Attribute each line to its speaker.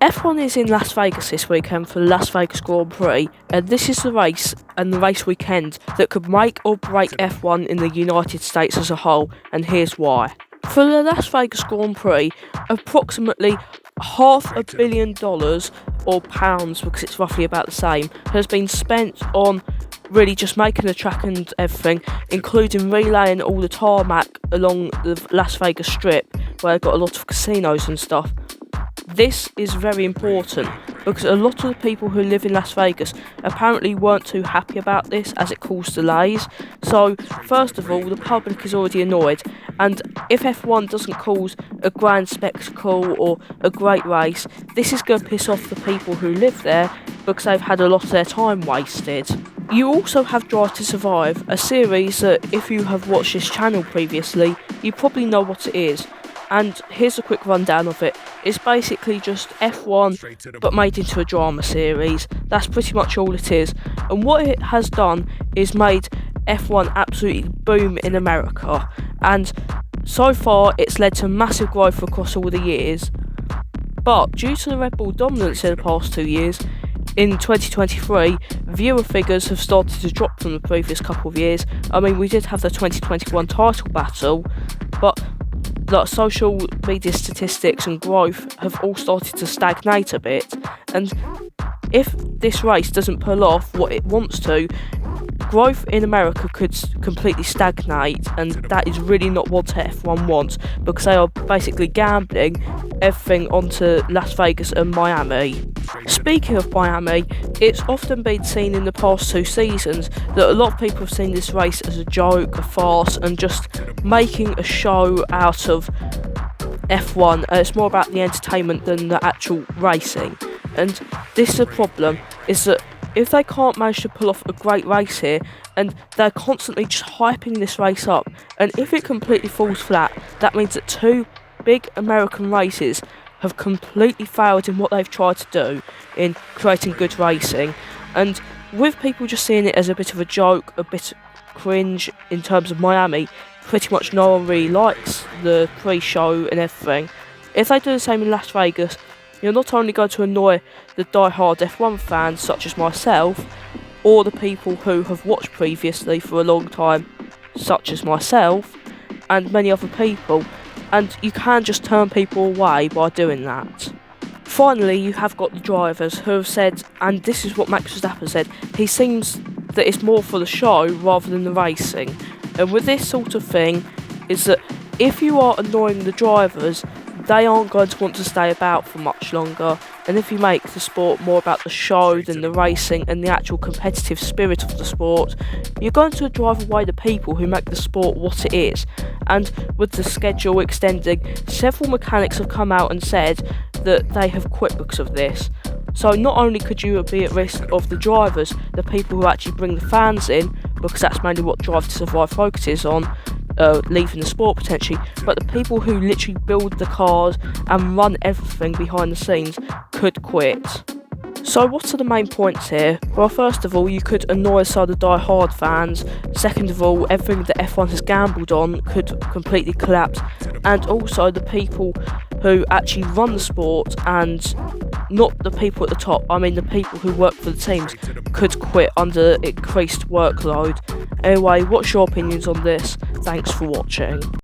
Speaker 1: F1 is in Las Vegas this weekend for the Las Vegas Grand Prix, and this is the race and the race weekend that could make or break F1 in the United States as a whole, and here's why. For the Las Vegas Grand Prix, approximately $500 million, or pounds because it's roughly about the same, has been spent on really just making the track and everything, including relaying all the tarmac along the Las Vegas Strip, where they've got a lot of casinos and stuff. This is very important because a lot of the people who live in Las Vegas apparently weren't too happy about this, as it caused delays. So first of all, the public is already annoyed, and if F1 doesn't cause a grand spectacle or a great race, this is going to piss off the people who live there because they've had a lot of their time wasted. You also have Drive to Survive, a series that if you have watched this channel previously, you probably know what it is. And here's a quick rundown of it. It's basically just F1 but made into a drama series. That's pretty much all it is. And what it has done is made F1 absolutely boom in America. And so far it's led to massive growth across all the years. But due to the Red Bull dominance in the past 2 years, in 2023, viewer figures have started to drop from the previous couple of years. I mean, we did have the 2021 title battle, but social media statistics and growth have all started to stagnate a bit, and if this race doesn't pull off what it wants to, growth in America could completely stagnate, and that is really not what F1 wants, because they are basically gambling everything onto Las Vegas and Miami. Speaking of Miami, it's often been seen in the past 2 seasons that a lot of people have seen this race as a joke, a farce, and just making a show out of F1. It's more about the entertainment than the actual racing. And this is a problem, is that if they can't manage to pull off a great race here, and they're constantly just hyping this race up, and if it completely falls flat, that means that 2 big American races have completely failed in what they've tried to do in creating good racing. And with people just seeing it as a bit of a joke, a bit cringe in terms of Miami, pretty much no one really likes the pre-show and everything. If they do the same in Las Vegas, you're not only going to annoy the die-hard F1 fans such as myself, or the people who have watched previously for a long time such as myself, and many other people, and you can just turn people away by doing that. Finally, you have got the drivers who have said, and this is what Max Verstappen said, he seems that it's more for the show rather than the racing. And with this sort of thing, is that if you are annoying the drivers, they aren't going to want to stay about for much longer, and if you make the sport more about the show than the racing and the actual competitive spirit of the sport, you're going to drive away the people who make the sport what it is. And with the schedule extending, several mechanics have come out and said that they have quit because of this. So not only could you be at risk of the drivers, the people who actually bring the fans in, because that's mainly what Drive to Survive focuses on, leaving the sport potentially, but the people who literally build the cars and run everything behind the scenes could quit. So what are the main points here? Well, first of all, you could annoy some of the die-hard fans. Second of all, everything that F1 has gambled on could completely collapse, and also the people who actually run the sport, and not the people at the top, I mean the people who work for the teams, could quit under increased workload. Anyway, what's your opinions on this? Thanks for watching.